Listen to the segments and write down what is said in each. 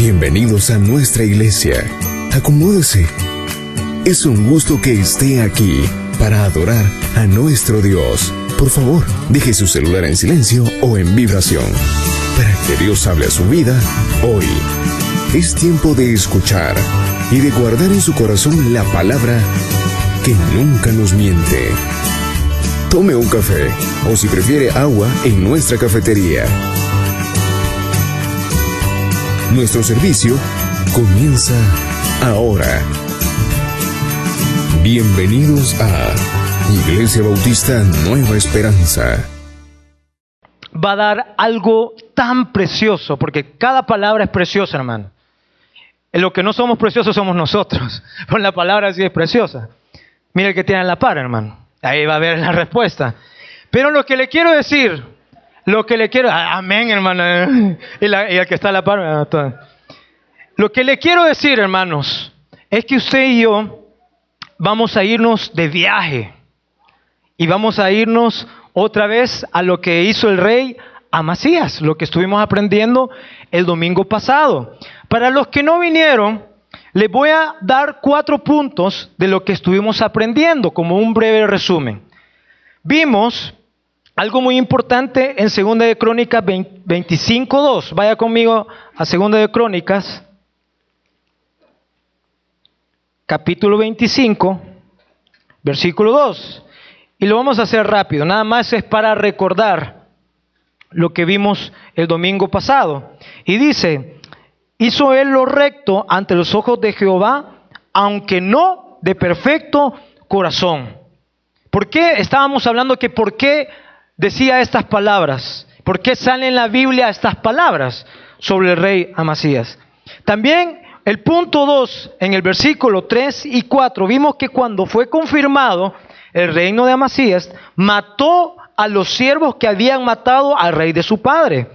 Bienvenidos a nuestra iglesia. Acomódese. Es un gusto que esté aquí para adorar a nuestro Dios. Por favor, deje su celular en silencio o en vibración, para que Dios hable a su vida hoy. Es tiempo de escuchar y de guardar en su corazón la palabra que nunca nos miente. Tome un café o, si prefiere, agua en nuestra cafetería. Nuestro servicio comienza ahora. Bienvenidos a Iglesia Bautista Nueva Esperanza. Va a dar algo tan precioso, porque cada palabra es preciosa, hermano. En lo que no somos preciosos somos nosotros, pero la palabra sí es preciosa. Mira el que tiene la par, hermano. Ahí va a ver la respuesta. Pero lo que le quiero decir, amén, hermano. Y el que está a la par. Lo que le quiero decir, hermanos, es que usted y yo vamos a irnos de viaje. Y vamos a irnos otra vez a lo que hizo el rey Amasías, lo que estuvimos aprendiendo el domingo pasado. Para los que no vinieron, les voy a dar 4 puntos de lo que estuvimos aprendiendo, como un breve resumen. Vimos algo muy importante en 2 de Crónicas 25:2. Vaya conmigo a 2 de Crónicas, capítulo 25, versículo 2. Y lo vamos a hacer rápido, nada más es para recordar lo que vimos el domingo pasado. Y dice: hizo él lo recto ante los ojos de Jehová, aunque no de perfecto corazón. ¿Por qué estábamos hablando que por qué decía estas palabras? ¿Por qué salen en la Biblia estas palabras sobre el rey Amasías? También el punto 2, en el versículo 3 y 4, vimos que cuando fue confirmado el reino de Amasías, mató a los siervos que habían matado al rey de su padre.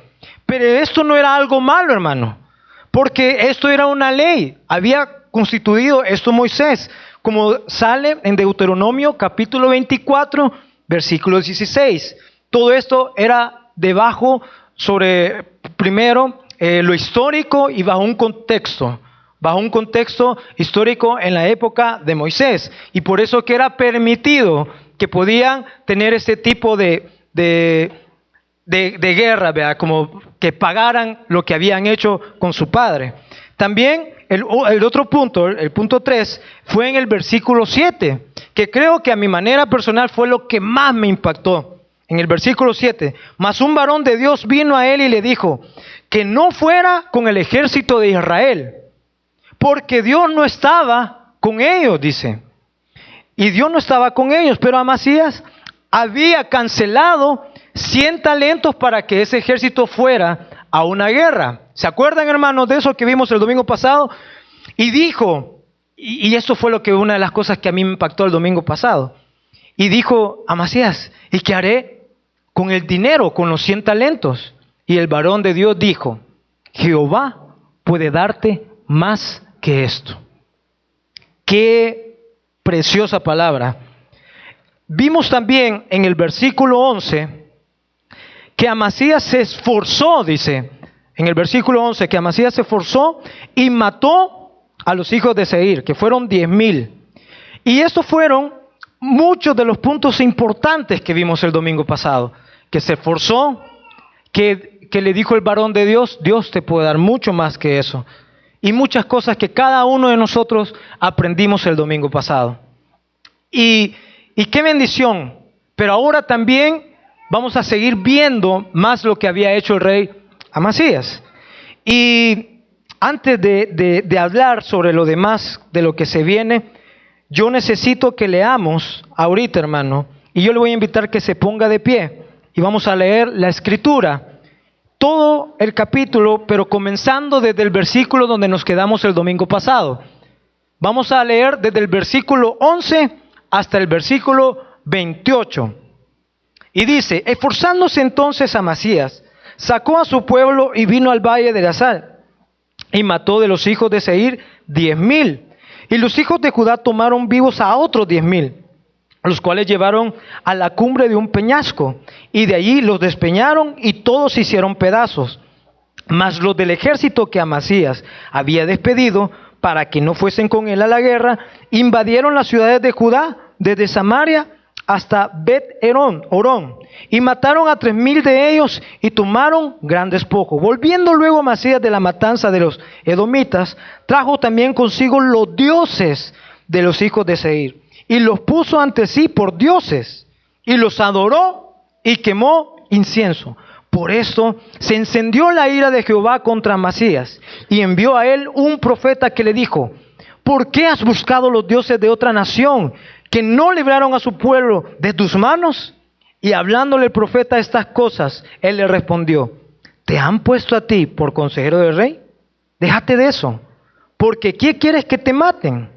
Pero esto no era algo malo, hermano, porque esto era una ley. Había constituido esto Moisés, como sale en Deuteronomio capítulo 24, versículo 16. Todo esto era debajo sobre, primero, lo histórico y bajo un contexto histórico en la época de Moisés. Y por eso que era permitido que podían tener este tipo de guerra, ¿verdad? Como que pagaran lo que habían hecho con su padre. También el otro punto, el punto 3, fue en el versículo 7, que creo que a mi manera personal fue lo que más me impactó. En el versículo 7, mas un varón de Dios vino a él y le dijo que no fuera con el ejército de Israel, porque Dios no estaba con ellos, dice. Y Dios no estaba con ellos, pero Amasías había cancelado 100 talentos para que ese ejército fuera a una guerra. ¿Se acuerdan, hermanos, de eso que vimos el domingo pasado? Y dijo, y esto fue una de las cosas que a mí me impactó el domingo pasado. Y dijo Amasías: ¿y qué haré con el dinero, con los 100 talentos? Y el varón de Dios dijo: Jehová puede darte más que esto. Qué preciosa palabra. Vimos también en el versículo 11 que Amasías se esforzó, dice, en el versículo 11, que Amasías se esforzó y mató a los hijos de Seir, que fueron 10,000. Y estos fueron muchos de los puntos importantes que vimos el domingo pasado. Que se esforzó, que le dijo el varón de Dios: Dios te puede dar mucho más que eso. Y muchas cosas que cada uno de nosotros aprendimos el domingo pasado. Y qué bendición. Pero ahora también vamos a seguir viendo más lo que había hecho el rey Amasías. Y antes de hablar sobre lo demás, de lo que se viene, yo necesito que leamos ahorita, hermano. Y yo le voy a invitar que se ponga de pie. Y vamos a leer la escritura. Todo el capítulo, pero comenzando desde el versículo donde nos quedamos el domingo pasado. Vamos a leer desde el versículo 11 hasta el versículo 28. Y dice: esforzándose entonces Amasías, sacó a su pueblo y vino al valle de la Sal, y mató de los hijos de Seir 10,000. Y los hijos de Judá tomaron vivos a otros 10,000, los cuales llevaron a la cumbre de un peñasco, y de allí los despeñaron y todos se hicieron pedazos. Mas los del ejército que Amasías había despedido para que no fuesen con él a la guerra, invadieron las ciudades de Judá, desde Samaria hasta Bet-Orón, y mataron a 3,000 de ellos y tomaron gran despojo. Volviendo luego Amasías de la matanza de los edomitas, trajo también consigo los dioses de los hijos de Seir, y los puso ante sí por dioses, y los adoró y quemó incienso. Por esto se encendió la ira de Jehová contra Amasías, y envió a él un profeta que le dijo: ¿por qué has buscado los dioses de otra nación, que no libraron a su pueblo de tus manos? Y hablándole el profeta estas cosas, él le respondió: ¿te han puesto a ti por consejero del rey? Déjate de eso, porque ¿qué quieres que te maten?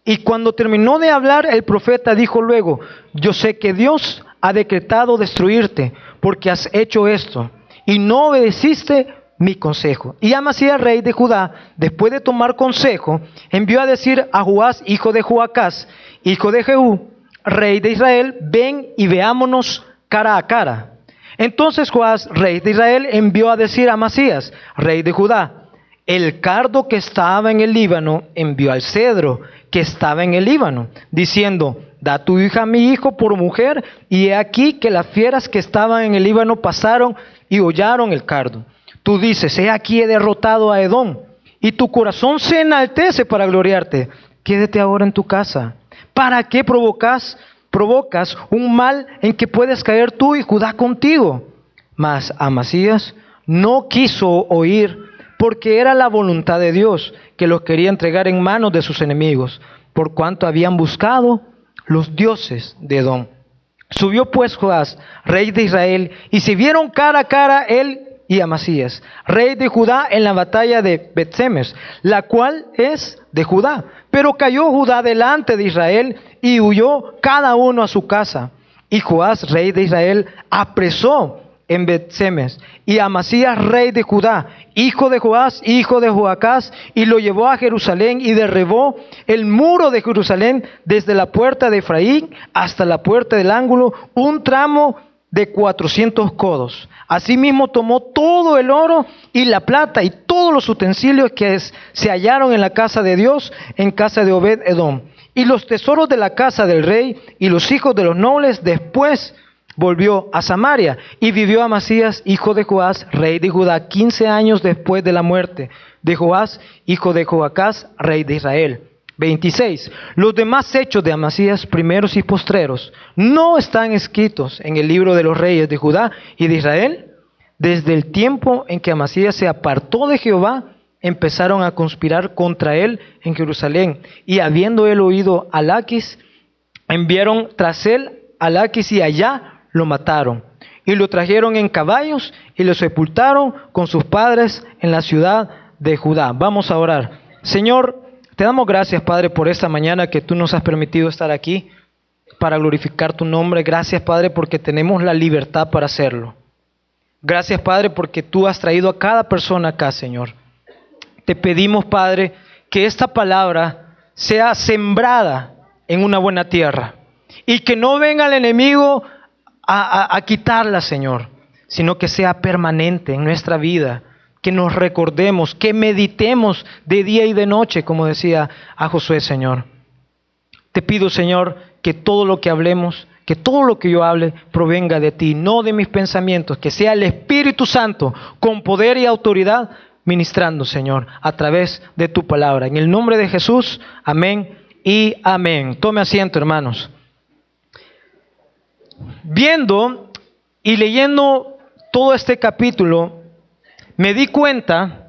Y cuando terminó de hablar, el profeta dijo luego: yo sé que Dios ha decretado destruirte, porque has hecho esto, y no obedeciste mi consejo. Y Amasías, rey de Judá, después de tomar consejo, envió a decir a Joás, hijo de Joacás, hijo de Jehú, rey de Israel: ven y veámonos cara a cara. Entonces Joás, rey de Israel, envió a decir a Amasías, rey de Judá: el cardo que estaba en el Líbano envió al cedro que estaba en el Líbano, diciendo: da tu hija a mi hijo por mujer. Y he aquí que las fieras que estaban en el Líbano pasaron y hollaron el cardo. Tú dices: he aquí he derrotado a Edom, y tu corazón se enaltece para gloriarte. Quédate ahora en tu casa. ¿Para qué provocas un mal en que puedes caer tú y Judá contigo? Mas Amasías no quiso oír, porque era la voluntad de Dios que los quería entregar en manos de sus enemigos, por cuanto habían buscado los dioses de Edom. Subió pues Joás, rey de Israel, y se vieron cara a cara él y Amasías, rey de Judá, en la batalla de Bet-Semes, la cual es de Judá. Pero cayó Judá delante de Israel y huyó cada uno a su casa. Y Joás, rey de Israel, apresó en Bet-Semes y Amasías, rey de Judá, hijo de Joás, hijo de Joacás, y lo llevó a Jerusalén y derribó el muro de Jerusalén desde la puerta de Efraín hasta la puerta del ángulo, un tramo de 400 codos. Asimismo tomó todo el oro y la plata y todos los utensilios que se hallaron en la casa de Dios, en casa de Obed-Edom, y los tesoros de la casa del rey y los hijos de los nobles. Después volvió a Samaria y vivió Amasías, hijo de Joás, rey de Judá, 15 años después de la muerte de Joás, hijo de Joacás, rey de Israel. 26. Los demás hechos de Amasías, primeros y postreros, no están escritos en el libro de los reyes de Judá y de Israel. Desde el tiempo en que Amasías se apartó de Jehová, empezaron a conspirar contra él en Jerusalén, y habiendo él oído a Laquis, enviaron tras él a Laquis, y allá lo mataron, y lo trajeron en caballos y lo sepultaron con sus padres en la ciudad de Judá. Vamos a orar. Señor, te damos gracias, Padre, por esta mañana que tú nos has permitido estar aquí para glorificar tu nombre. Gracias, Padre, porque tenemos la libertad para hacerlo. Gracias, Padre, porque tú has traído a cada persona acá, Señor. Te pedimos, Padre, que esta palabra sea sembrada en una buena tierra y que no venga el enemigo a quitarla, Señor, sino que sea permanente en nuestra vida. Que nos recordemos, que meditemos de día y de noche, como decía a Josué, Señor. Te pido, Señor, que todo lo que hablemos, que todo lo que yo hable provenga de ti, no de mis pensamientos, que sea el Espíritu Santo con poder y autoridad ministrando, Señor, a través de tu palabra. En el nombre de Jesús, amén y amén. Tome asiento, hermanos. Viendo y leyendo todo este capítulo, me di cuenta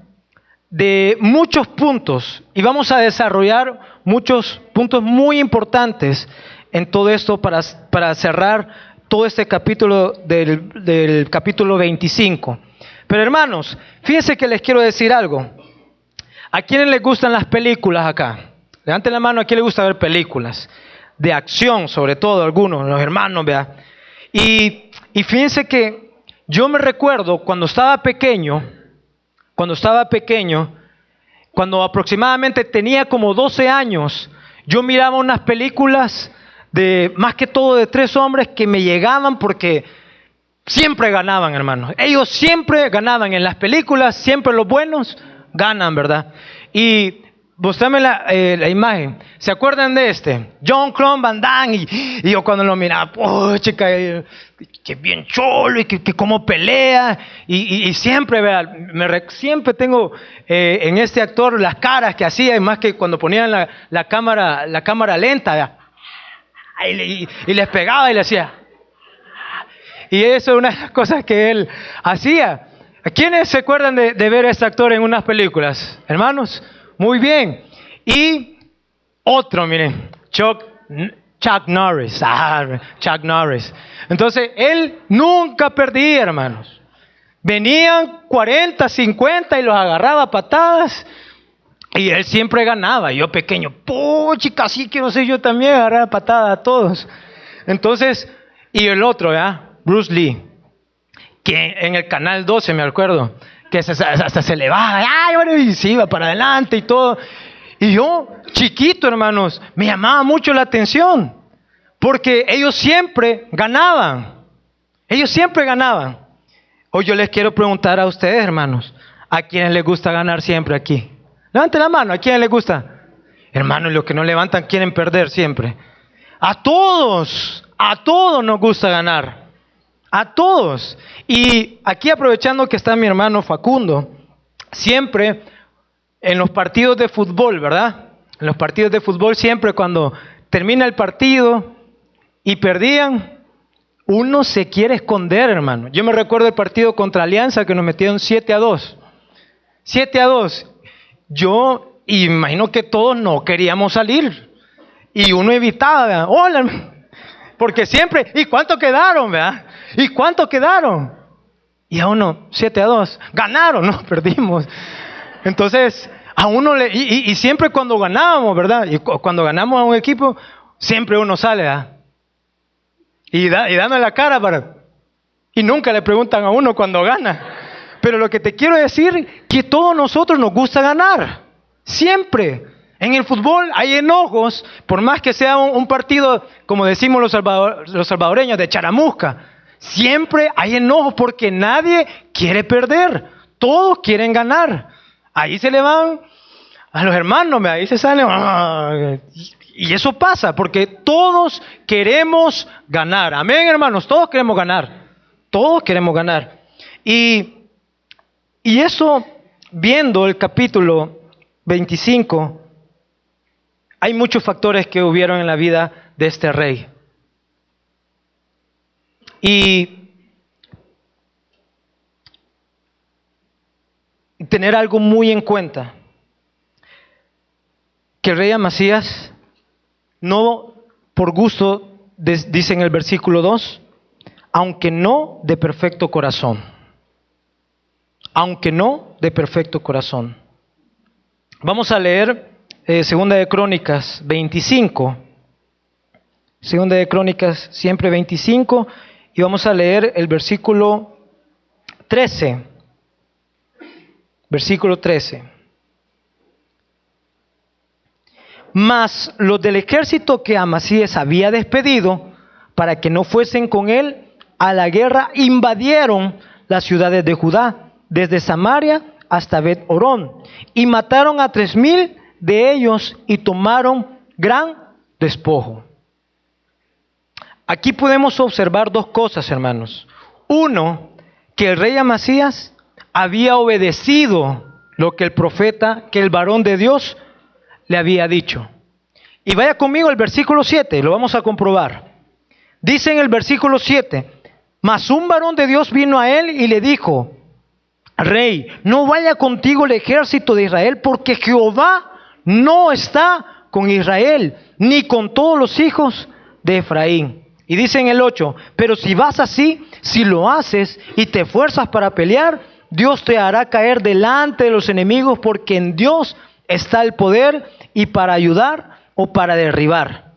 de muchos puntos y vamos a desarrollar muchos puntos muy importantes en todo esto para cerrar todo este capítulo del capítulo 25. Pero hermanos, fíjense que les quiero decir algo. ¿A quiénes les gustan las películas acá? Levanten la mano a quién les gusta ver películas. De acción, sobre todo, algunos, los hermanos, ¿verdad? Y fíjense que yo me recuerdo cuando estaba pequeño, cuando aproximadamente tenía como 12 años, yo miraba unas películas más que todo de 3 hombres que me llegaban porque siempre ganaban, hermanos. Ellos siempre ganaban. En las películas, siempre los buenos ganan, ¿verdad? Y mostrame la imagen. ¿Se acuerdan de este? Jean-Claude Van Damme. Y yo cuando lo miraba, oh, chica, que bien cholo y que cómo pelea. Y siempre, ¿verdad? Siempre tengo en este actor las caras que hacía, y más que cuando ponían la cámara lenta, ¿verdad? Y les pegaba y le hacía. Y eso es una de las cosas que él hacía. ¿Quiénes se acuerdan de ver a este actor en unas películas? Hermanos, muy bien. Y otro, miren, Chuck Norris. Chuck Norris. Entonces, él nunca perdía, hermanos. Venían 40, 50 y los agarraba a patadas. Y él siempre ganaba. Yo pequeño, chica, sí quiero ser yo también, agarrar a patadas a todos. Entonces, y el otro, ¿verdad? Bruce Lee, que en el canal 12, me acuerdo, que hasta se le baja, y se iba para adelante y todo. Y yo, chiquito, hermanos, me llamaba mucho la atención, porque ellos siempre ganaban. Ellos siempre ganaban. Hoy yo les quiero preguntar a ustedes, hermanos, ¿a quiénes les gusta ganar siempre aquí? Levanten la mano, ¿a quiénes les gusta? Hermanos, los que no levantan quieren perder siempre. A todos nos gusta ganar. A todos. Y aquí, aprovechando que está mi hermano Facundo, siempre en los partidos de fútbol, ¿verdad? En los partidos de fútbol, siempre cuando termina el partido y perdían, uno se quiere esconder, hermano. Yo me recuerdo el partido contra Alianza que nos metieron 7-2. 7-2. Yo imagino que todos no queríamos salir. Y uno evitaba, ¿verdad? Hola, porque siempre, ¿y cuánto quedaron, verdad? ¿Y cuánto quedaron? Y a uno, 7-2. Ganaron, no, perdimos. Entonces, a uno y siempre cuando ganábamos, ¿verdad? Y cuando ganamos a un equipo, siempre uno sale, ¿verdad? Y dando la cara y nunca le preguntan a uno cuando gana. Pero lo que te quiero decir, que todos nosotros nos gusta ganar. Siempre. En el fútbol hay enojos, por más que sea un partido, como decimos los salvadoreños, de charamusca. Siempre hay enojos porque nadie quiere perder. Todos quieren ganar. Ahí se le van a los hermanos, ahí se salen. Y eso pasa porque todos queremos ganar. Amén, hermanos, todos queremos ganar. Todos queremos ganar. Y eso, viendo el capítulo 25, hay muchos factores que hubieron en la vida de este rey. Y tener algo muy en cuenta, que el rey Amasías, no por gusto, dice en el versículo 2, aunque no de perfecto corazón. Aunque no de perfecto corazón. Vamos a leer Segunda de Crónicas 25. Segunda de Crónicas, siempre 25. Y vamos a leer el versículo 13. Versículo 13. Mas los del ejército que Amasías había despedido, para que no fuesen con él a la guerra, invadieron las ciudades de Judá, desde Samaria hasta Bet-Horón, y mataron a 3,000 de ellos y tomaron gran despojo. Aquí podemos observar dos cosas, hermanos. Uno, que el rey Amasías había obedecido lo que el profeta, que el varón de Dios le había dicho. Y vaya conmigo al versículo 7, lo vamos a comprobar. Dice en el versículo 7, mas un varón de Dios vino a él y le dijo, rey, no vaya contigo el ejército de Israel, porque Jehová no está con Israel, ni con todos los hijos de Efraín. Y dice en el 8, pero si vas así, si lo haces y te esfuerzas para pelear, Dios te hará caer delante de los enemigos, porque en Dios está el poder y para ayudar o para derribar.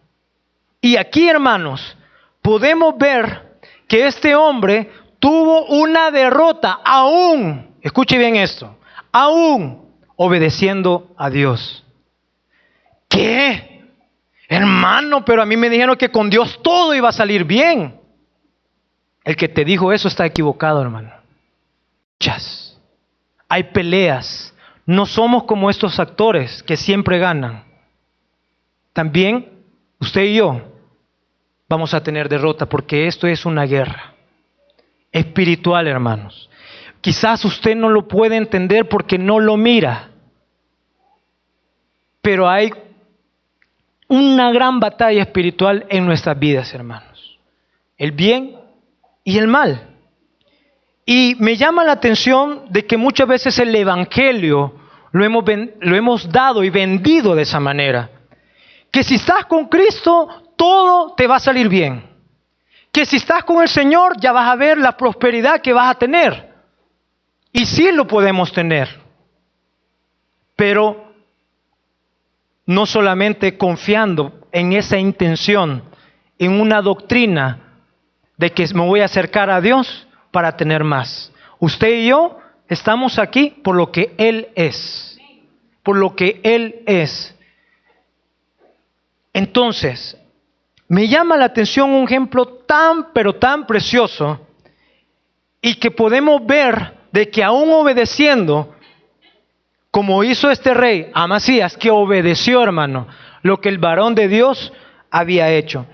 Y aquí, hermanos, podemos ver que este hombre tuvo una derrota, aún, escuche bien esto, aún obedeciendo a Dios. ¿Qué? Hermano, pero a mí me dijeron que con Dios todo iba a salir bien. El que te dijo eso está equivocado, hermano. Hay peleas. No somos como estos actores que siempre ganan. También usted y yo vamos a tener derrota porque esto es una guerra espiritual, hermanos. Quizás usted no lo puede entender porque no lo mira, pero hay una gran batalla espiritual en nuestras vidas, hermanos. El bien y el mal. Y me llama la atención de que muchas veces el evangelio lo hemos dado y vendido de esa manera. Que si estás con Cristo, todo te va a salir bien. Que si estás con el Señor, ya vas a ver la prosperidad que vas a tener. Y sí lo podemos tener. Pero no solamente confiando en esa intención, en una doctrina de que me voy a acercar a Dios para tener más. Usted y yo estamos aquí por lo que Él es. Por lo que Él es. Entonces, me llama la atención un ejemplo tan, pero tan precioso y que podemos ver de que aún obedeciendo, como hizo este rey Amasías, que obedeció, hermano, lo que el varón de Dios había hecho.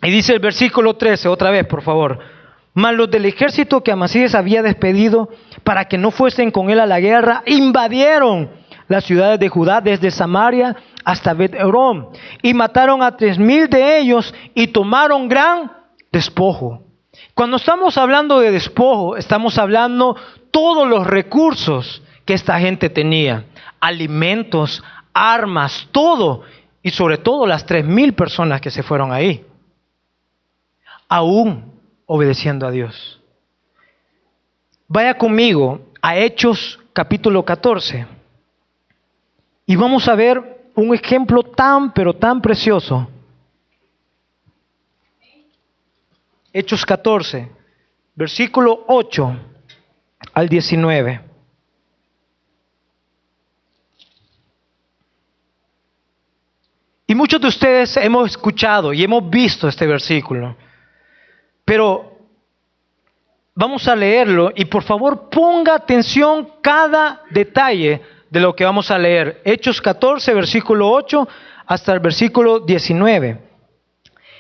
Y dice el versículo 13, otra vez, por favor. Mas los del ejército que Amasías había despedido para que no fuesen con él a la guerra, invadieron las ciudades de Judá desde Samaria hasta Bet-Horon y mataron a 3,000 de ellos y tomaron gran despojo. Cuando estamos hablando de despojo, estamos hablando todos los recursos que esta gente tenía, alimentos, armas, todo, y sobre todo las 3,000 personas que se fueron ahí, aún obedeciendo a Dios. Vaya conmigo a Hechos capítulo 14 y vamos a ver un ejemplo tan, pero tan precioso. Hechos 14, versículo 8 al 19. Y muchos de ustedes hemos escuchado y hemos visto este versículo. Pero vamos a leerlo y por favor ponga atención cada detalle de lo que vamos a leer. Hechos 14, versículo 8 hasta el versículo 19.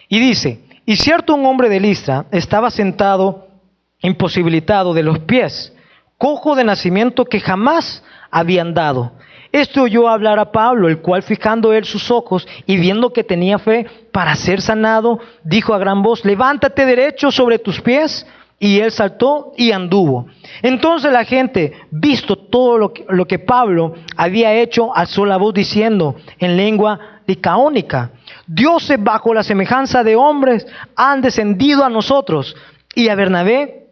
Y dice: y cierto un hombre de Listra estaba sentado imposibilitado de los pies, cojo de nacimiento que jamás había andado. Esto oyó hablar a Pablo, el cual fijando él sus ojos y viendo que tenía fe para ser sanado, dijo a gran voz: levántate derecho sobre tus pies. Y él saltó y anduvo. Entonces la gente, visto todo lo que Pablo había hecho, alzó la voz diciendo en lengua licaónica: dioses bajo la semejanza de hombres han descendido a nosotros. Y a Bernabé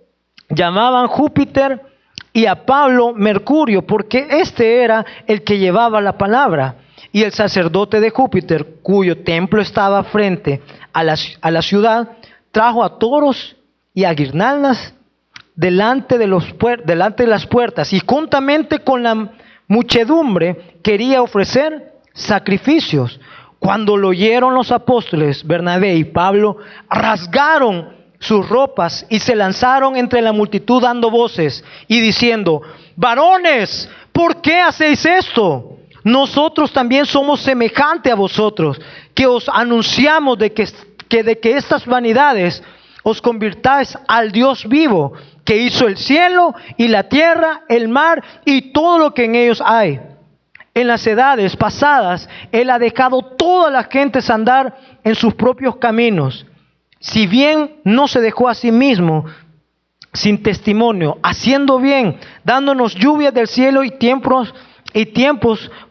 llamaban Júpiter y a Pablo Mercurio, porque este era el que llevaba la palabra. Y el sacerdote de Júpiter, cuyo templo estaba frente a la ciudad, trajo a toros y a guirnaldas delante de las puertas, y juntamente con la muchedumbre quería ofrecer sacrificios. Cuando lo oyeron los apóstoles, Bernabé y Pablo rasgaron sus ropas y se lanzaron entre la multitud dando voces y diciendo: varones, ¿por qué hacéis esto? Nosotros también somos semejantes a vosotros, que os anunciamos de que estas vanidades os convirtáis al Dios vivo, que hizo el cielo y la tierra, el mar y todo lo que en ellos hay. En las edades pasadas, Él ha dejado todas las gentes andar en sus propios caminos. Si bien no se dejó a sí mismo sin testimonio, haciendo bien, dándonos lluvias del cielo y tiempos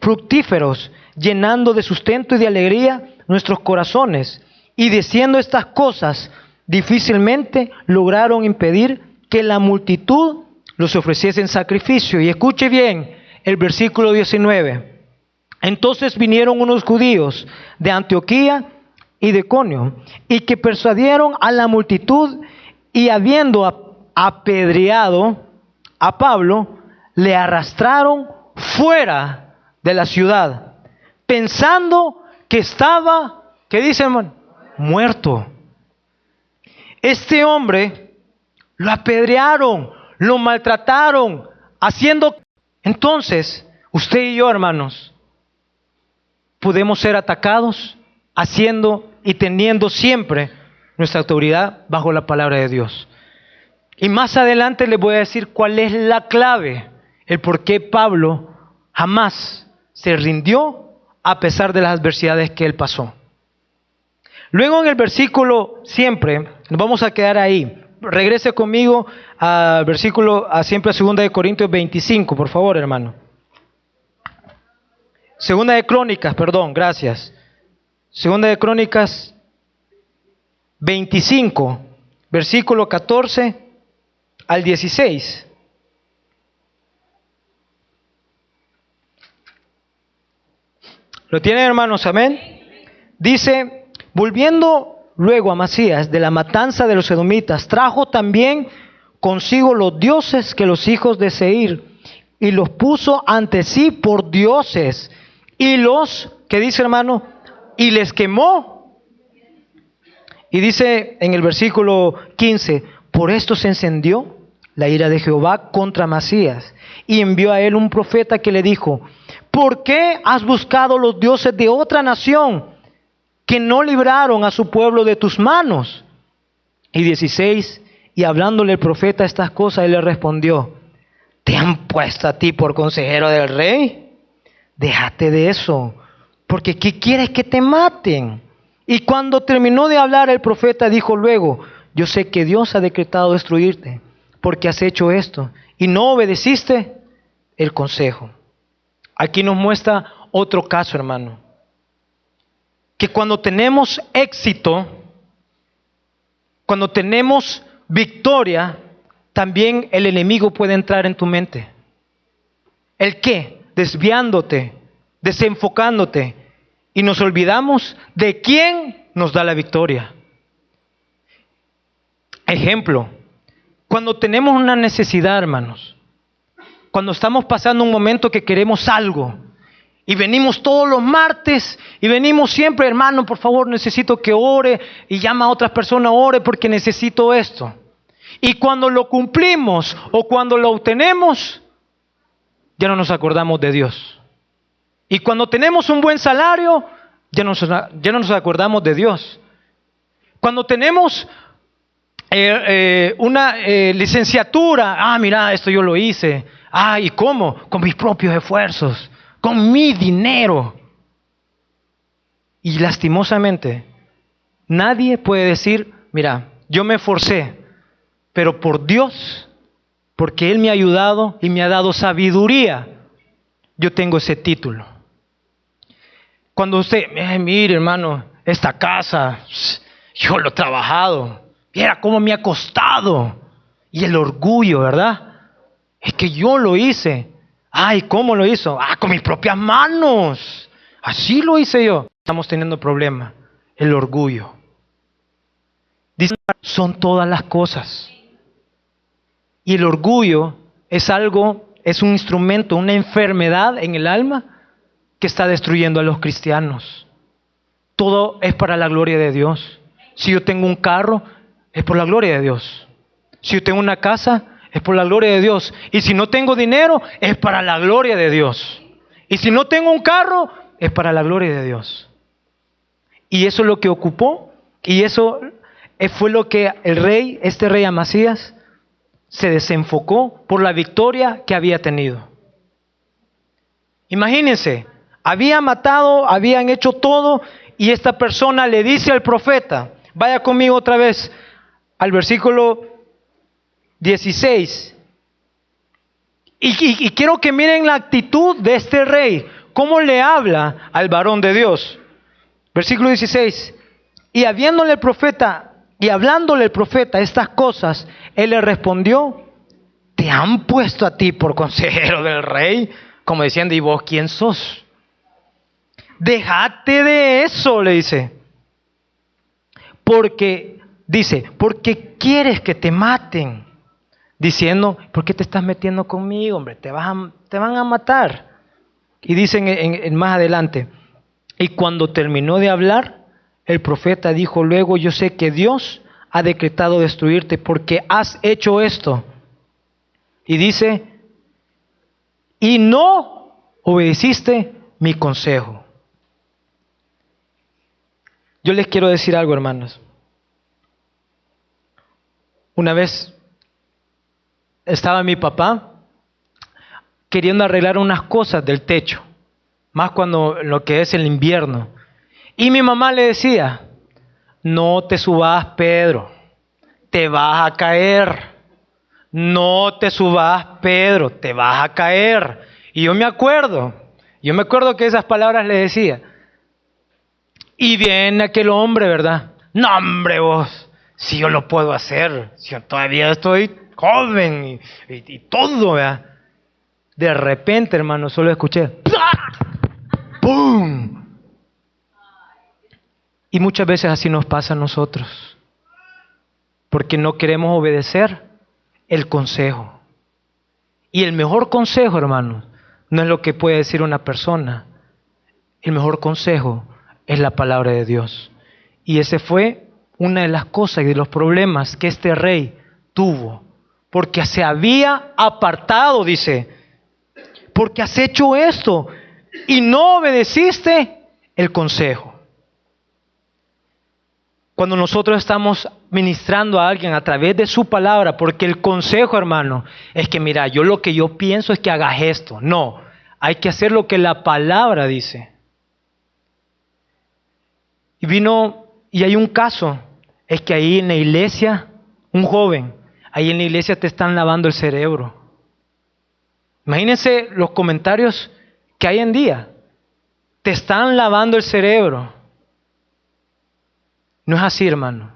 fructíferos, llenando de sustento y de alegría nuestros corazones. Y diciendo estas cosas, difícilmente lograron impedir que la multitud los ofreciese en sacrificio. Y escuche bien el versículo 19. Entonces vinieron unos judíos de Antioquía y de Iconio, y que persuadieron a la multitud, y habiendo apedreado a Pablo, le arrastraron fuera de la ciudad, pensando que estaba, ¿qué dice, hermano? Muerto. Este hombre lo apedrearon, lo maltrataron, haciendo... Entonces, usted y yo, hermanos, podemos ser atacados haciendo y teniendo siempre nuestra autoridad bajo la palabra de Dios. Y más adelante les voy a decir cuál es la clave, el por qué Pablo jamás se rindió a pesar de las adversidades que él pasó. Luego en el versículo, siempre, nos vamos a quedar ahí. Regrese conmigo al versículo, siempre a 2 Corintios 25, por favor, hermano. 2 Crónicas, perdón, gracias. 2 Crónicas 25, versículo 14 al 16. ¿Lo tienen, hermanos? Amén. Dice, volviendo luego Amasías de la matanza de los edomitas, trajo también consigo los dioses que los hijos de Seir, y los puso ante sí por dioses, y los, ¿qué dice, hermano? Y les quemó. Y dice en el versículo 15, por esto se encendió la ira de Jehová contra Amasías, y envió a él un profeta que le dijo, ¿por qué has buscado los dioses de otra nación que no libraron a su pueblo de tus manos? Y 16, y hablándole el profeta estas cosas, él le respondió, ¿te han puesto a ti por consejero del rey? Déjate de eso, porque ¿qué quieres que te maten? Y cuando terminó de hablar el profeta dijo luego, yo sé que Dios ha decretado destruirte, porque has hecho esto, y no obedeciste el consejo. Aquí nos muestra otro caso, hermano, que cuando tenemos éxito, cuando tenemos victoria, también el enemigo puede entrar en tu mente. ¿El qué? Desviándote, desenfocándote, y nos olvidamos de quién nos da la victoria. Ejemplo, cuando tenemos una necesidad, hermanos, cuando estamos pasando un momento que queremos algo, y venimos todos los martes, y venimos siempre, hermano, por favor, necesito que ore, y llama a otras personas, ore porque necesito esto. Y cuando lo cumplimos, o cuando lo obtenemos, ya no nos acordamos de Dios. Y cuando tenemos un buen salario, ya no nos acordamos de Dios. Cuando tenemos una licenciatura, mira, esto yo lo hice. ¿Y cómo? Con mis propios esfuerzos, con mi dinero. Y lastimosamente, nadie puede decir, mira, yo me esforcé, pero por Dios, porque Él me ha ayudado y me ha dado sabiduría, yo tengo ese título. Cuando usted, mire, hermano, esta casa, yo lo he trabajado, mira cómo me ha costado. Y el orgullo, ¿verdad? Es que yo lo hice. ¿Y cómo lo hizo? Con mis propias manos. Así lo hice yo. Estamos teniendo problemas. El orgullo. Dice, son todas las cosas. Y el orgullo es algo, es un instrumento, una enfermedad en el alma que está destruyendo a los cristianos. Todo es para la gloria de Dios. Si yo tengo un carro, es por la gloria de Dios. Si yo tengo una casa, es por la gloria de Dios. Y si no tengo dinero, es para la gloria de Dios. Y si no tengo un carro, es para la gloria de Dios. Y eso es lo que ocupó, y eso fue lo que este rey Amasías, se desenfocó por la victoria que había tenido. Imagínense, había matado, habían hecho todo, y esta persona le dice al profeta, vaya conmigo otra vez al versículo 16. Y quiero que miren la actitud de este rey, cómo le habla al varón de Dios. Versículo 16. Y hablándole el profeta estas cosas, él le respondió, ¿te han puesto a ti por consejero del rey? Como diciendo, ¿y vos quién sos? Déjate de eso, le dice. Porque quieres que te maten. Diciendo, ¿por qué te estás metiendo conmigo, hombre? Te van a matar. Y dicen en más adelante, y cuando terminó de hablar, el profeta dijo luego, yo sé que Dios ha decretado destruirte porque has hecho esto. Y dice, y no obedeciste mi consejo. Yo les quiero decir algo, hermanos. Una vez estaba mi papá queriendo arreglar unas cosas del techo, más cuando lo que es el invierno. Y mi mamá le decía, no te subas, Pedro, te vas a caer. No te subas, Pedro, te vas a caer. Y yo me acuerdo que esas palabras le decía. Y viene aquel hombre, ¿verdad? No, hombre, vos, si yo lo puedo hacer, si yo todavía estoy joven y todo, ¿verdad? De repente, hermano, solo escuché ¡pum! Y muchas veces así nos pasa a nosotros, porque no queremos obedecer el consejo. Y el mejor consejo, hermanos, no es lo que puede decir una persona. El mejor consejo es la palabra de Dios. Y ese fue una de las cosas y de los problemas que este rey tuvo, porque se había apartado, dice, porque has hecho esto y no obedeciste el consejo. Cuando nosotros estamos ministrando a alguien a través de su palabra, porque el consejo, hermano, es que mira, yo lo que yo pienso es que hagas esto. No, hay que hacer lo que la palabra dice. Y hay un caso, es que ahí en la iglesia, un joven, ahí en la iglesia te están lavando el cerebro. Imagínense los comentarios que hay en día. Te están lavando el cerebro. No es así, hermano.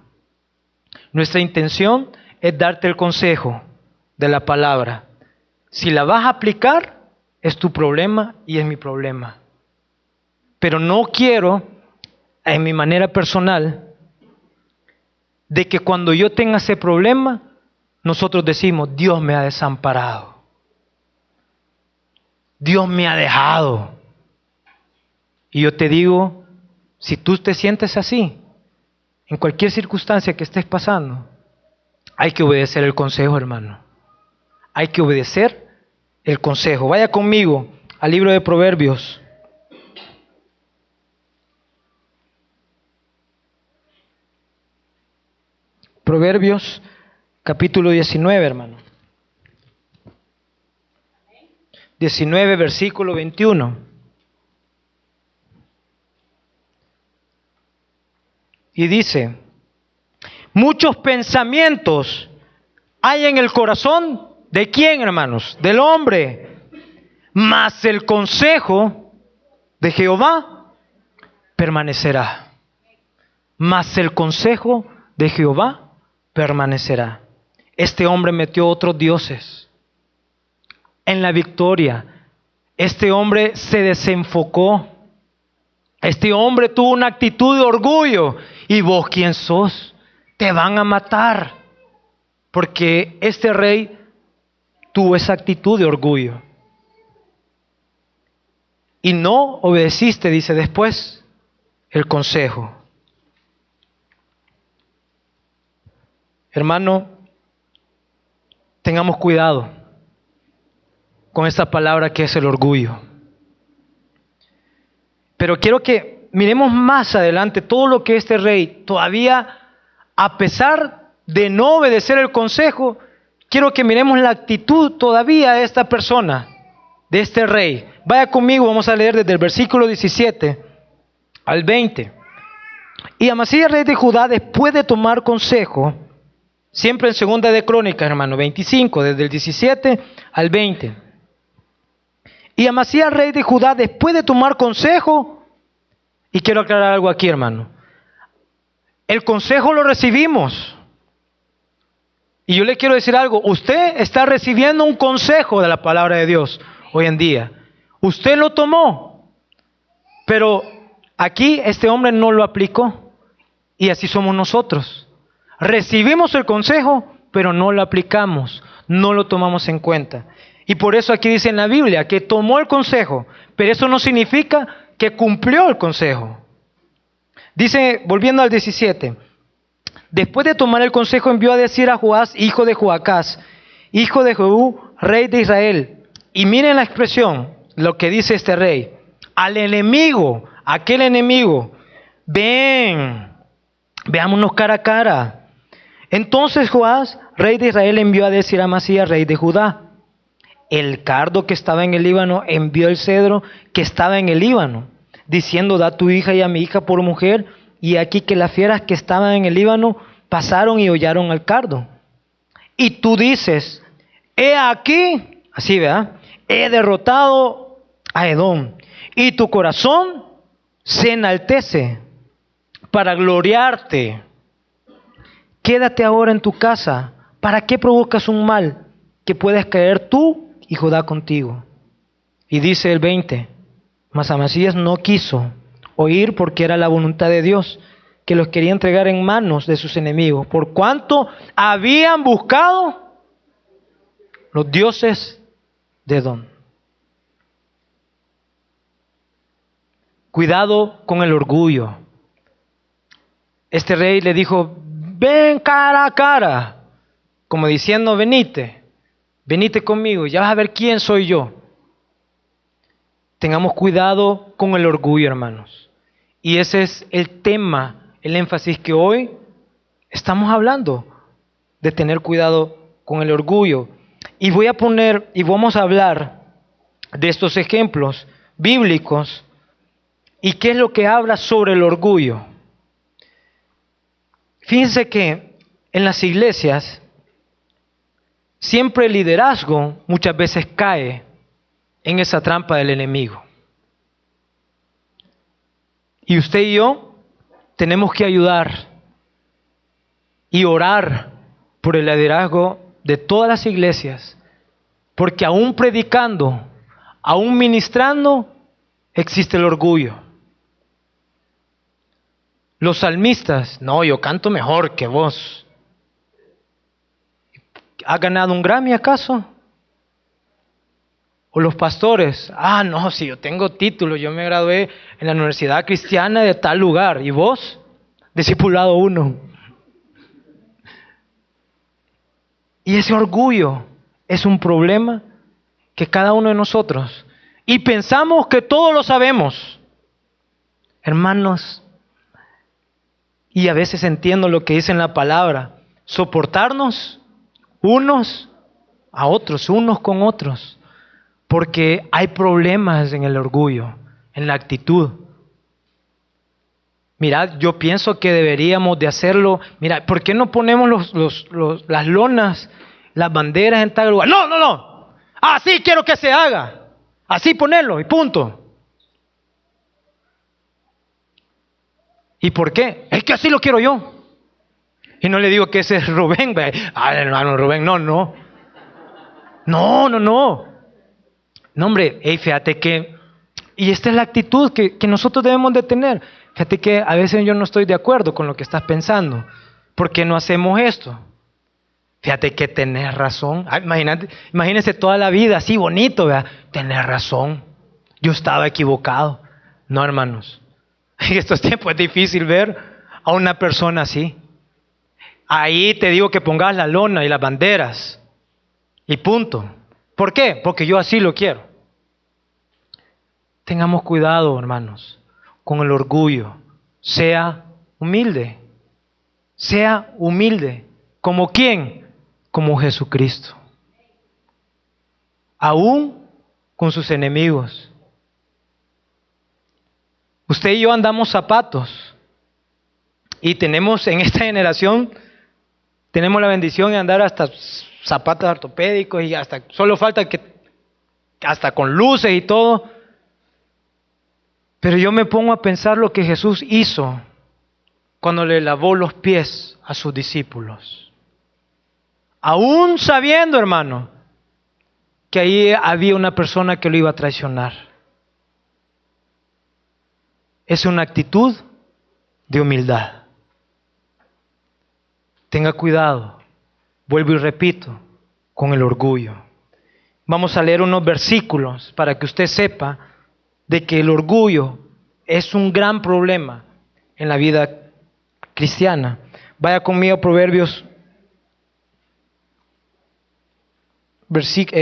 Nuestra intención es darte el consejo de la palabra. Si la vas a aplicar, es tu problema y es mi problema. Pero no quiero, en mi manera personal, de que cuando yo tenga ese problema, nosotros decimos, Dios me ha desamparado. Dios me ha dejado. Y yo te digo, si tú te sientes así, en cualquier circunstancia que estés pasando, hay que obedecer el consejo, hermano. Hay que obedecer el consejo. Vaya conmigo al libro de Proverbios. Proverbios capítulo 19, hermano. 19, versículo 21. Y dice, muchos pensamientos hay en el corazón ¿de quién, hermanos? Del hombre. Mas el consejo de Jehová permanecerá. Mas el consejo de Jehová permanecerá. Este hombre metió otros dioses en la victoria. Este hombre se desenfocó. Este hombre tuvo una actitud de orgullo. ¿Y vos quién sos? Te van a matar. Porque este rey tuvo esa actitud de orgullo. Y no obedeciste, dice después, el consejo. Hermano, tengamos cuidado con esta palabra que es el orgullo. Pero quiero que miremos más adelante todo lo que este rey todavía, a pesar de no obedecer el consejo, quiero que miremos la actitud todavía de esta persona, de este rey. Vaya conmigo, vamos a leer desde el versículo 17 al 20. Y Amasías, rey de Judá, después de tomar consejo, siempre en segunda de Crónicas, hermano, 25, desde el 17 al 20. Y Amasías, rey de Judá, después de tomar consejo, y quiero aclarar algo aquí, hermano. El consejo lo recibimos. Y yo le quiero decir algo. Usted está recibiendo un consejo de la palabra de Dios hoy en día. Usted lo tomó. Pero aquí este hombre no lo aplicó. Y así somos nosotros. Recibimos el consejo, pero no lo aplicamos. No lo tomamos en cuenta. Y por eso aquí dice en la Biblia que tomó el consejo, pero eso no significa que cumplió el consejo. Dice, volviendo al 17, Después de tomar el consejo, envió a decir a Joás, hijo de Joacás, hijo de Jehú, rey de Israel. Y miren la expresión, lo que dice este rey. Al enemigo, aquel enemigo, ven, veámonos cara a cara. Entonces Joás, rey de Israel, envió a decir a Amasías, rey de Judá. El cardo que estaba en el Líbano envió el cedro que estaba en el Líbano, diciendo, da a tu hija y a mi hija por mujer. Y aquí que las fieras que estaban en el Líbano pasaron y hollaron al cardo. Y tú dices, he aquí, así ¿verdad? He derrotado a Edom. Y tu corazón se enaltece para gloriarte. Quédate ahora en tu casa. ¿Para qué provocas un mal que puedes caer tú y Judá contigo? Y dice el 20, mas Amasías no quiso oír porque era la voluntad de Dios, que los quería entregar en manos de sus enemigos, por cuanto habían buscado los dioses de Edom. Cuidado con el orgullo. Este rey le dijo, ven cara a cara, como diciendo, venite conmigo, ya vas a ver quién soy yo. Tengamos cuidado con el orgullo, hermanos. Y ese es el tema, el énfasis que hoy estamos hablando, de tener cuidado con el orgullo. Y vamos a hablar de estos ejemplos bíblicos y qué es lo que habla sobre el orgullo. Fíjense que en las iglesias siempre el liderazgo muchas veces cae en esa trampa del enemigo. Y usted y yo tenemos que ayudar y orar por el liderazgo de todas las iglesias, porque aún predicando, aún ministrando, existe el orgullo. Los salmistas, no, yo canto mejor que vos. ¿Has ganado un Grammy acaso? O los pastores, no, si yo tengo título, yo me gradué en la Universidad Cristiana de tal lugar. ¿Y vos? Discipulado 1. Y ese orgullo es un problema que cada uno de nosotros, y pensamos que todo lo sabemos. Hermanos, y a veces entiendo lo que dice en la palabra, soportarnos unos a otros, unos con otros. Porque hay problemas en el orgullo, en la actitud. Mirad, yo pienso que deberíamos de hacerlo. Mira, ¿por qué no ponemos las lonas, las banderas en tal lugar? No. Así quiero que se haga. Así ponerlo y punto. ¿Y por qué? Es que así lo quiero yo. Y no le digo que ese es Rubén. Hermano Rubén, no. No, hombre, fíjate que, y esta es la actitud que nosotros debemos de tener. Fíjate que a veces yo no estoy de acuerdo con lo que estás pensando. ¿Por qué no hacemos esto? Fíjate que tenés razón. Imagínense toda la vida así bonito, ¿verdad? Tenés razón. Yo estaba equivocado. No, hermanos. En estos tiempos es difícil ver a una persona así. Ahí te digo que pongas la lona y las banderas. Y punto. ¿Por qué? Porque yo así lo quiero. Tengamos cuidado, hermanos, con el orgullo. Sea humilde. Sea humilde. ¿Como quién? Como Jesucristo. Aún con sus enemigos. Usted y yo andamos zapatos. Y tenemos en esta generación, tenemos la bendición de andar hasta zapatos ortopédicos y hasta solo falta que hasta con luces y todo. Pero yo me pongo a pensar lo que Jesús hizo cuando le lavó los pies a sus discípulos. Aún sabiendo, hermano, que ahí había una persona que lo iba a traicionar. Es una actitud de humildad. Tenga cuidado, vuelvo y repito, con el orgullo. Vamos a leer unos versículos para que usted sepa de que el orgullo es un gran problema en la vida cristiana. Vaya conmigo a Proverbios,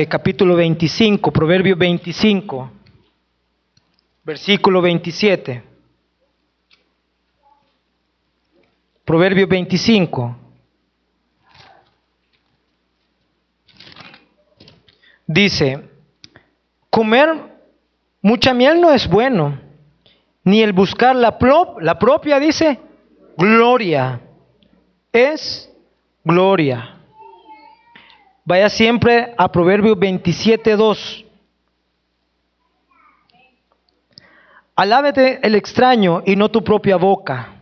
capítulo 25, Proverbios 25, versículo 27. Proverbios 25. Dice, comer mucha miel no es bueno, ni el buscar la propia, dice, gloria. Es gloria. Vaya siempre a Proverbios 27:2. Alábete el extraño y no tu propia boca,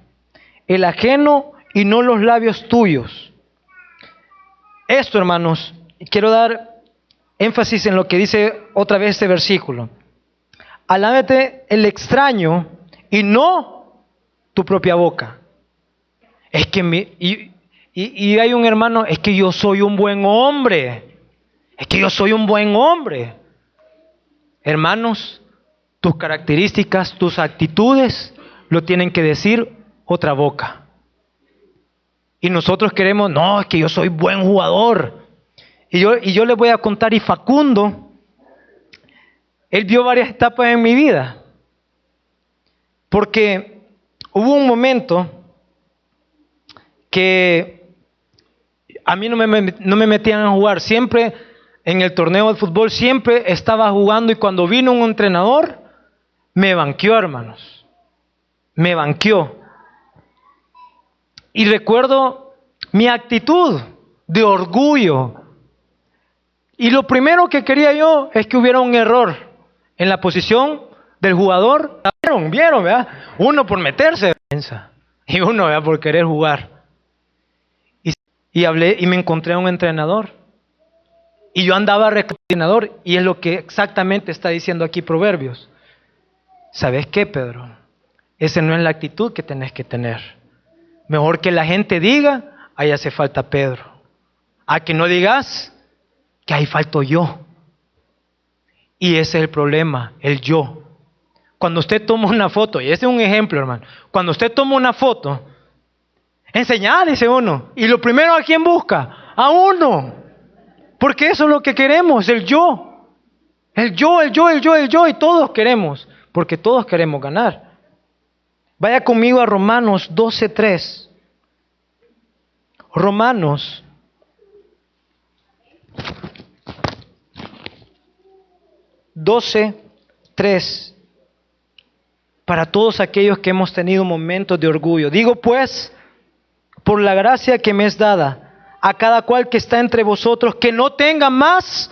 el ajeno y no los labios tuyos. Esto, hermanos, quiero dar énfasis en lo que dice otra vez este versículo. Alábete el extraño y no tu propia boca. Es que y hay un hermano, es que yo soy un buen hombre. Es que yo soy un buen hombre. Hermanos, tus características, tus actitudes, lo tienen que decir otra boca. Y nosotros queremos, no, es que yo soy buen jugador. Y yo les voy a contar, y Facundo, él vio varias etapas en mi vida. Porque hubo un momento que a mí no me metían a jugar. Siempre en el torneo de fútbol, siempre estaba jugando, y cuando vino un entrenador, me banqueó, hermanos. Me banqueó. Y recuerdo mi actitud de orgullo. Y lo primero que quería yo es que hubiera un error en la posición del jugador. ¿Vieron, verdad? Uno por meterse y uno, ¿verdad?, por querer jugar. Y hablé y me encontré a un entrenador. Y yo andaba entrenador, y es lo que exactamente está diciendo aquí Proverbios. ¿Sabes qué, Pedro? Esa no es la actitud que tenés que tener. Mejor que la gente diga, ahí hace falta Pedro. A que no digas que ahí falto yo. Y ese es el problema, el yo. Cuando usted toma una foto, y ese es un ejemplo, hermano. Cuando usted toma una foto, enseñar, dice uno. Y lo primero, ¿a quién busca? A uno. Porque eso es lo que queremos, el yo. El yo. Y todos queremos, porque todos queremos ganar. Vaya conmigo a Romanos 12:3. Romanos 12:3. Para todos aquellos que hemos tenido momentos de orgullo. Digo pues, por la gracia que me es dada, a cada cual que está entre vosotros, que no tenga más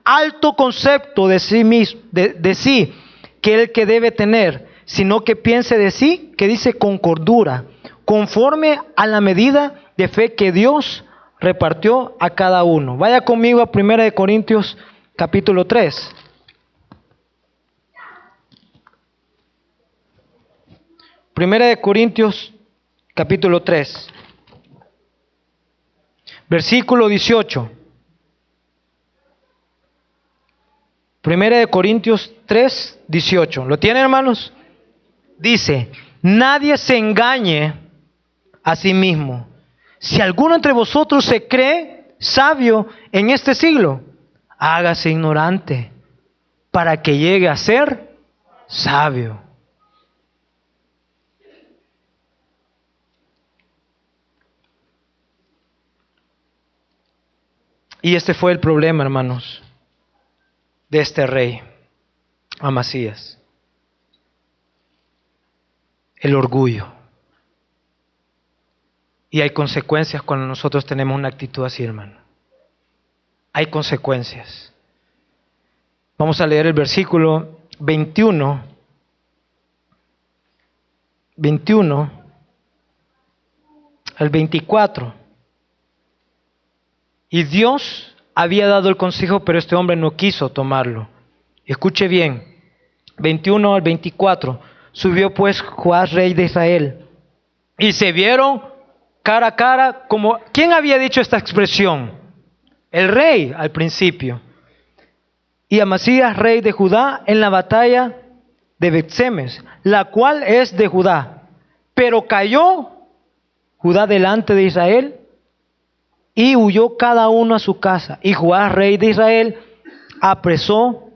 alto concepto de sí mismo, de sí, que el que debe tener, sino que piense de sí, que dice, con cordura, conforme a la medida de fe que Dios repartió a cada uno. Vaya conmigo a 1 Corintios capítulo 3. 1 Corintios capítulo 3, versículo 18. 1 Corintios 3, 18. ¿Lo tienen, hermanos? Dice, nadie se engañe a sí mismo. Si alguno entre vosotros se cree sabio en este siglo, hágase ignorante para que llegue a ser sabio. Y este fue el problema, hermanos, de este rey, Amasías. El orgullo. Y hay consecuencias cuando nosotros tenemos una actitud así, hermano. Hay consecuencias. Vamos a leer el versículo 21 al 24. Y Dios había dado el consejo, pero este hombre no quiso tomarlo. Escuche bien, 21 al 24. Subió pues Joás, rey de Israel, y se vieron cara a cara, como... ¿Quién había dicho esta expresión? El rey al principio. Y Amasías, rey de Judá, en la batalla de Bet-Semes, la cual es de Judá. Pero cayó Judá delante de Israel, y huyó cada uno a su casa. Y Joás, rey de Israel, apresó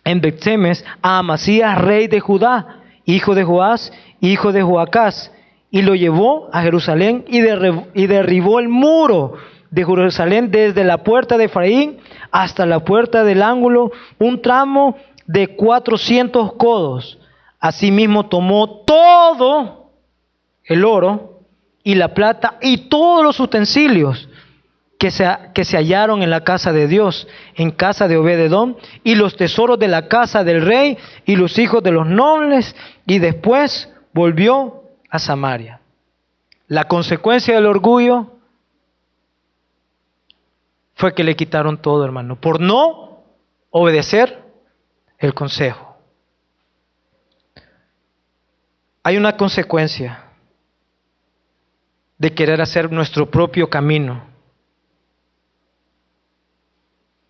en Bet-Semes a Amasías, rey de Judá, hijo de Joás, hijo de Joacás, y lo llevó a Jerusalén y derribó el muro de Jerusalén desde la puerta de Efraín hasta la puerta del ángulo, un tramo de 400 codos. Asimismo tomó todo el oro y la plata y todos los utensilios que se hallaron en la casa de Dios, en casa de Obed-edom, y los tesoros de la casa del rey y los hijos de los nobles, y después volvió a Samaria. La consecuencia del orgullo fue que le quitaron todo, hermano, por no obedecer el consejo. Hay una consecuencia de querer hacer nuestro propio camino.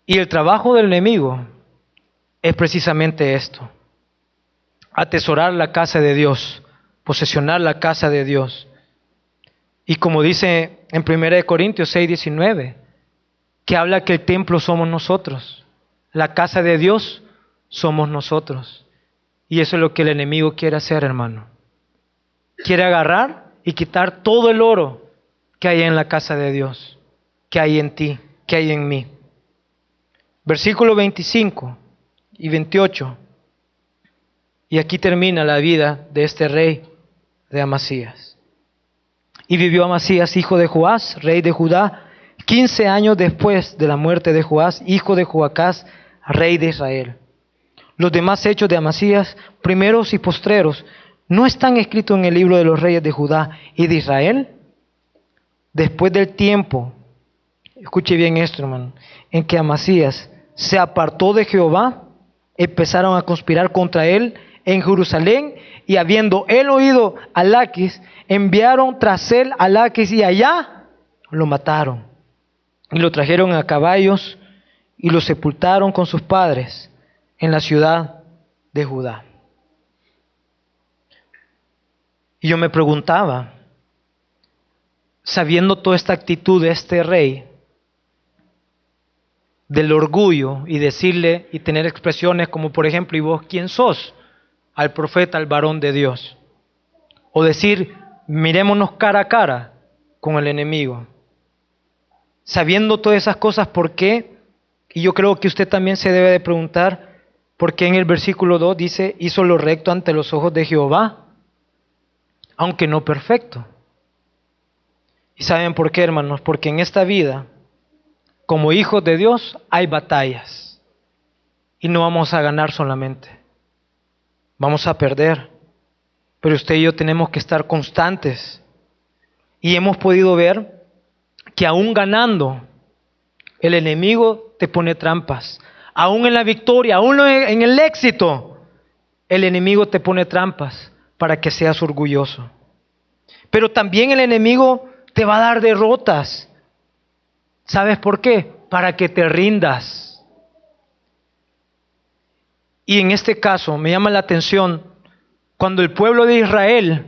Y el trabajo del enemigo es precisamente esto: atesorar la casa de Dios, posesionar la casa de Dios. Y como dice en 1 Corintios 6:19, que habla que el templo somos nosotros, la casa de Dios somos nosotros. Y eso es lo que el enemigo quiere hacer, hermano. Quiere agarrar y quitar todo el oro que hay en la casa de Dios, que hay en ti, que hay en mí. Versículos 25 y 28. Y aquí termina la vida de este rey de Amasías. Y vivió Amasías, hijo de Joás, rey de Judá, 15 años después de la muerte de Joás, hijo de Joacás, rey de Israel. Los demás hechos de Amasías, primeros y postreros, ¿no están escritos en el libro de los reyes de Judá y de Israel? Después del tiempo, escuche bien esto, hermano, en que Amasías se apartó de Jehová, empezaron a conspirar contra él en Jerusalén, y habiendo él oído a Laquis, enviaron tras él a Laquis, y allá lo mataron. Y lo trajeron a caballos y lo sepultaron con sus padres en la ciudad de Judá. Y yo me preguntaba, sabiendo toda esta actitud de este rey, del orgullo, y decirle y tener expresiones como por ejemplo, ¿y vos quién sos? Al profeta, al varón de Dios. O decir, mirémonos cara a cara con el enemigo. Sabiendo todas esas cosas, ¿por qué? Y yo creo que usted también se debe de preguntar, ¿por qué en el versículo 2 dice, hizo lo recto ante los ojos de Jehová, aunque no perfecto? ¿Y saben por qué, hermanos? Porque en esta vida, como hijos de Dios, hay batallas. Y no vamos a ganar solamente. Vamos a perder. Pero usted y yo tenemos que estar constantes. Y hemos podido ver que aún ganando, el enemigo te pone trampas. Aún en la victoria, aún en el éxito, el enemigo te pone trampas para que seas orgulloso. Pero también el enemigo te va a dar derrotas. ¿Sabes por qué? Para que te rindas. Y en este caso me llama la atención cuando el pueblo de Israel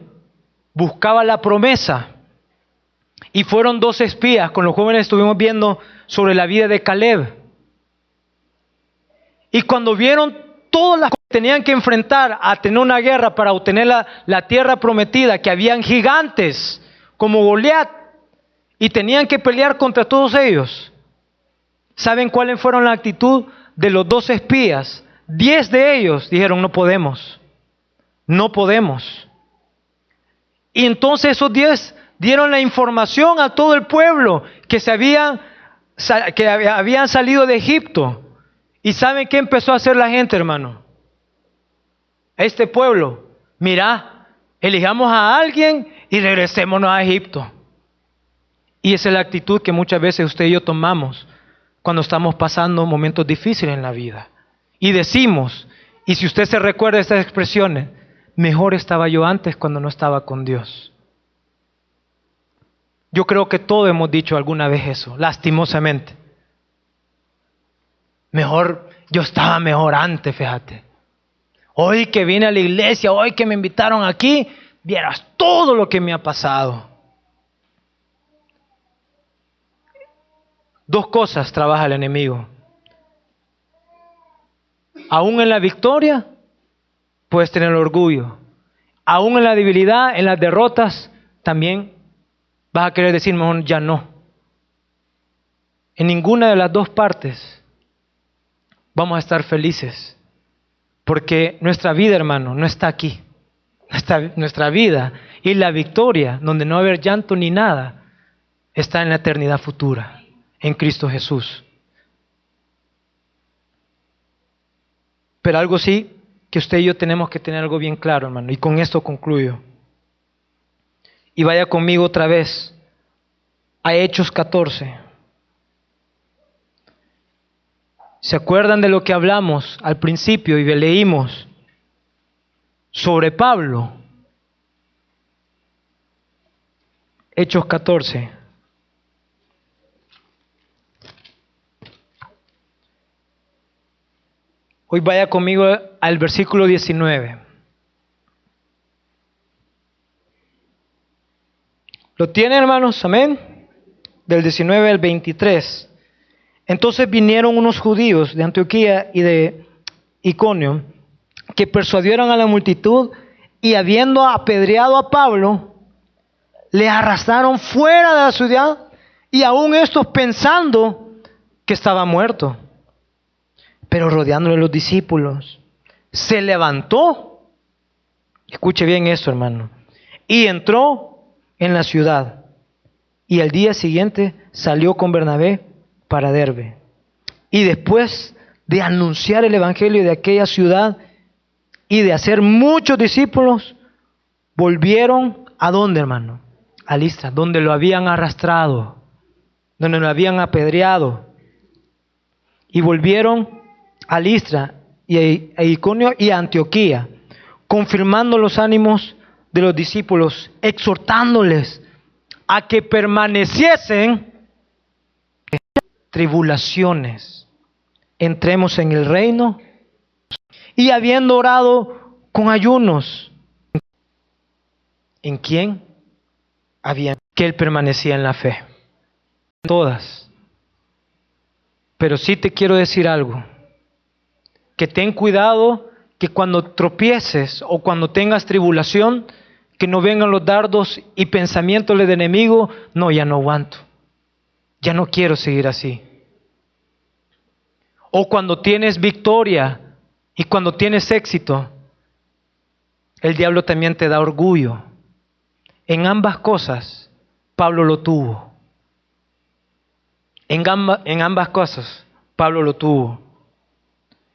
buscaba la promesa, y fueron 2 espías, con los jóvenes estuvimos viendo sobre la vida de Caleb. Y cuando vieron todas las cosas que tenían que enfrentar a tener una guerra para obtener la tierra prometida, que habían gigantes como Goliat, y tenían que pelear contra todos ellos. ¿Saben cuáles fueron la actitud de los 2 espías? 10 de ellos dijeron, no podemos. No podemos. Y entonces esos 10 dieron la información a todo el pueblo que habían salido de Egipto. ¿Y saben qué empezó a hacer la gente, hermano? Este pueblo, mira, elijamos a alguien y regresémonos a Egipto. Y esa es la actitud que muchas veces usted y yo tomamos cuando estamos pasando momentos difíciles en la vida. Y decimos, y si usted se recuerda de estas expresiones, mejor estaba yo antes cuando no estaba con Dios. Yo creo que todos hemos dicho alguna vez eso, lastimosamente. Yo estaba mejor antes, fíjate. Hoy que vine a la iglesia, hoy que me invitaron aquí, vieras todo lo que me ha pasado. dos cosas trabaja el enemigo. Aún en la victoria puedes tener orgullo. Aún en la debilidad, en las derrotas, también vas a querer decir, mejor ya no. En ninguna de las dos partes vamos a estar felices. Porque nuestra vida, hermano, no está aquí. Nuestra vida y la victoria, donde no va a haber llanto ni nada, está en la eternidad futura, en Cristo Jesús. Pero algo sí, que usted y yo tenemos que tener algo bien claro, hermano, y con esto concluyo. Y vaya conmigo otra vez a Hechos 14. ¿Se acuerdan de lo que hablamos al principio y leímos sobre Pablo? Hechos 14. Hoy vaya conmigo al versículo 19. ¿Lo tienen, hermanos? Amén. Del 19 al 23. Entonces vinieron unos judíos de Antioquía y de Iconio que persuadieron a la multitud y habiendo apedreado a Pablo, le arrastraron fuera de la ciudad y aún estos pensando que estaba muerto. Pero rodeándole los discípulos, se levantó, escuche bien esto, hermano, y entró en la ciudad. Y al día siguiente salió con Bernabé para Derbe. Y después de anunciar el evangelio de aquella ciudad y de hacer muchos discípulos, volvieron ¿a dónde, hermano? A Listra, donde lo habían arrastrado, donde lo habían apedreado. Y volvieron a Listra y a Iconio y a Antioquía, confirmando los ánimos de los discípulos, exhortándoles a que permaneciesen en tribulaciones. Entremos en el reino. Y habiendo orado con ayunos, ¿en quién? Que él permanecía en la fe. Todas. Pero sí te quiero decir algo. Que ten cuidado que cuando tropieces o cuando tengas tribulación, que no vengan los dardos y pensamientos del enemigo. No, ya no aguanto. Ya no quiero seguir así. O cuando tienes victoria y cuando tienes éxito, el diablo también te da orgullo. En ambas cosas, Pablo lo tuvo. En ambas cosas, Pablo lo tuvo.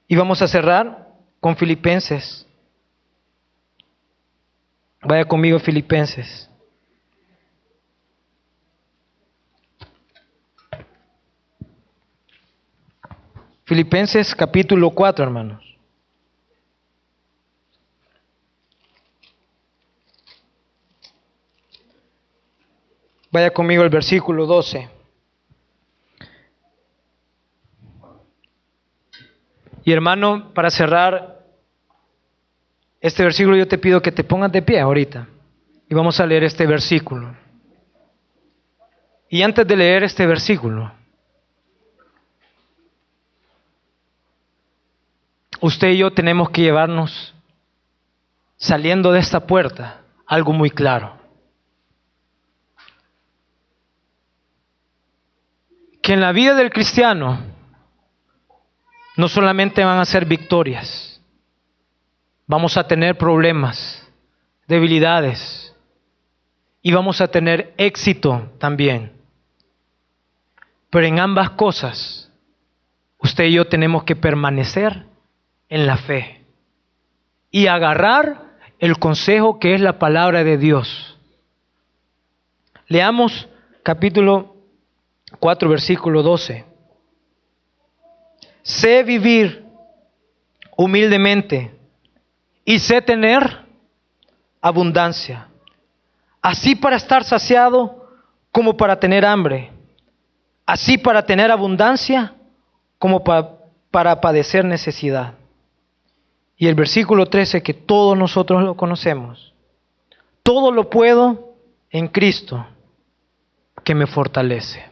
Y vamos a cerrar con Filipenses. Vaya conmigo, Filipenses. Filipenses capítulo 4, hermanos. Vaya conmigo al versículo 12. Y hermano, para cerrar este versículo, yo te pido que te pongas de pie ahorita. Y vamos a leer este versículo. Y antes de leer este versículo, usted y yo tenemos que llevarnos, saliendo de esta puerta, algo muy claro. Que en la vida del cristiano no solamente van a ser victorias, vamos a tener problemas, debilidades y vamos a tener éxito también. Pero en ambas cosas, usted y yo tenemos que permanecer en la fe y agarrar el consejo que es la palabra de Dios. Leamos capítulo 4, versículo 12. Sé vivir humildemente y sé tener abundancia, así para estar saciado como para tener hambre, así para tener abundancia como para padecer necesidad. Y el versículo 13, que todos nosotros lo conocemos. Todo lo puedo en Cristo que me fortalece.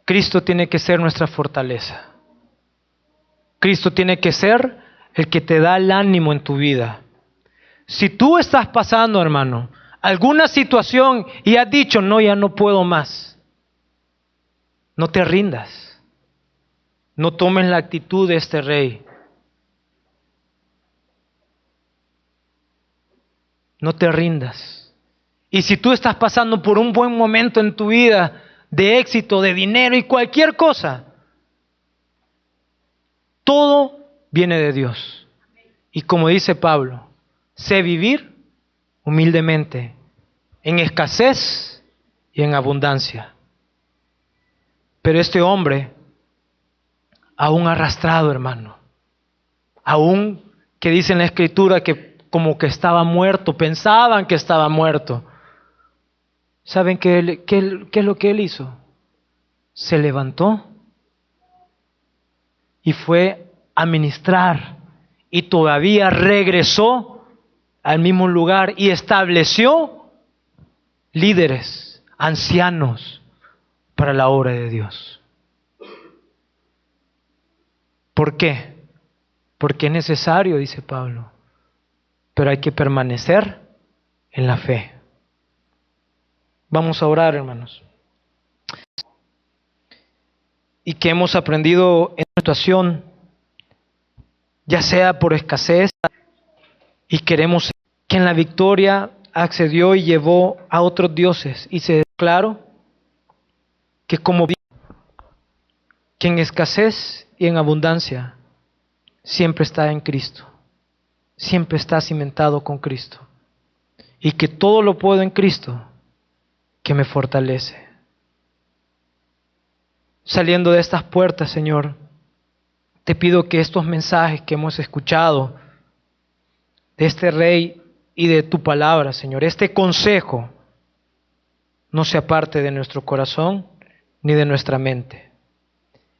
Cristo tiene que ser nuestra fortaleza. Cristo tiene que ser el que te da el ánimo en tu vida. Si tú estás pasando, hermano, alguna situación y has dicho, no, ya no puedo más, no te rindas. No tomes la actitud de este rey. No te rindas. Y si tú estás pasando por un buen momento en tu vida, de éxito, de dinero y cualquier cosa, todo viene de Dios. Y como dice Pablo, sé vivir humildemente, en escasez y en abundancia. Pero este hombre, aún arrastrado, hermano, aún que dice en la Escritura que como que estaba muerto, pensaban que estaba muerto. ¿Saben qué es lo que él hizo? Se levantó y fue a ministrar y todavía regresó al mismo lugar y estableció líderes, ancianos para la obra de Dios. ¿Por qué? Porque es necesario, dice Pablo, pero hay que permanecer en la fe. Vamos a orar, hermanos. Y que hemos aprendido en la situación, ya sea por escasez, y queremos que en la victoria accedió y llevó a otros dioses. Y se declaró que que en escasez y en abundancia siempre está en Cristo. Siempre está cimentado con Cristo. Y que todo lo puedo en Cristo que me fortalece. Saliendo de estas puertas, Señor, te pido que estos mensajes que hemos escuchado de este Rey y de tu palabra, Señor, este consejo, no se aparte de nuestro corazón ni de nuestra mente.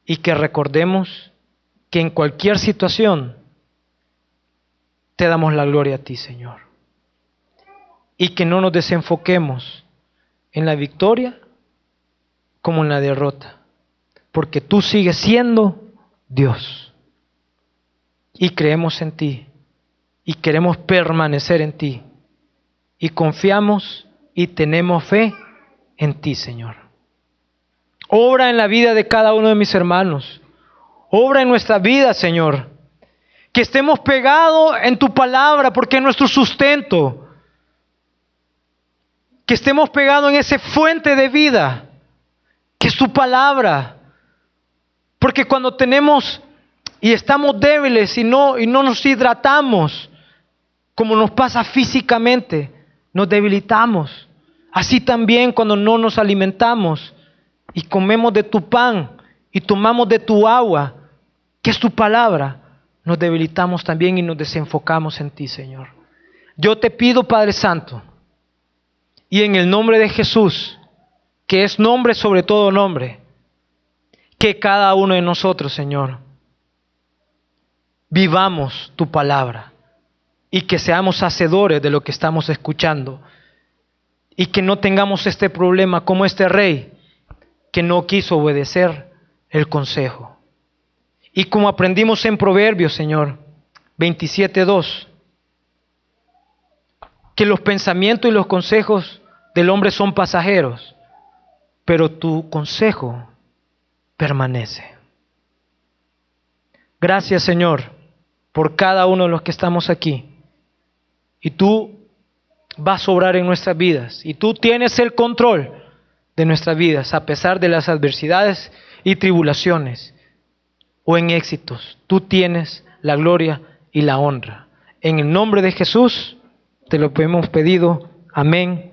Y que recordemos que en cualquier situación te damos la gloria a ti, Señor. Y que no nos desenfoquemos en la victoria como en la derrota. Porque tú sigues siendo Dios. Y creemos en ti. Y queremos permanecer en ti. Y confiamos y tenemos fe en ti, Señor. Obra en la vida de cada uno de mis hermanos. Obra en nuestra vida, Señor. Que estemos pegados en tu palabra porque es nuestro sustento. Que estemos pegados en esa fuente de vida que es tu palabra. Porque cuando tenemos y estamos débiles y no nos hidratamos, como nos pasa físicamente, nos debilitamos. Así también cuando no nos alimentamos y comemos de tu pan y tomamos de tu agua, que es tu palabra, nos debilitamos también y nos desenfocamos en ti, Señor. Yo te pido, Padre Santo, y en el nombre de Jesús, que es nombre sobre todo nombre, que cada uno de nosotros, Señor, vivamos tu palabra y que seamos hacedores de lo que estamos escuchando y que no tengamos este problema como este rey que no quiso obedecer el consejo. Y como aprendimos en Proverbios, Señor, 27:2, que los pensamientos y los consejos del hombre son pasajeros, pero tu consejo permanece. Gracias, Señor, por cada uno de los que estamos aquí. Y tú vas a obrar en nuestras vidas. Y tú tienes el control de nuestras vidas, a pesar de las adversidades y tribulaciones, o en éxitos. Tú tienes la gloria y la honra. En el nombre de Jesús te lo hemos pedido. Amén.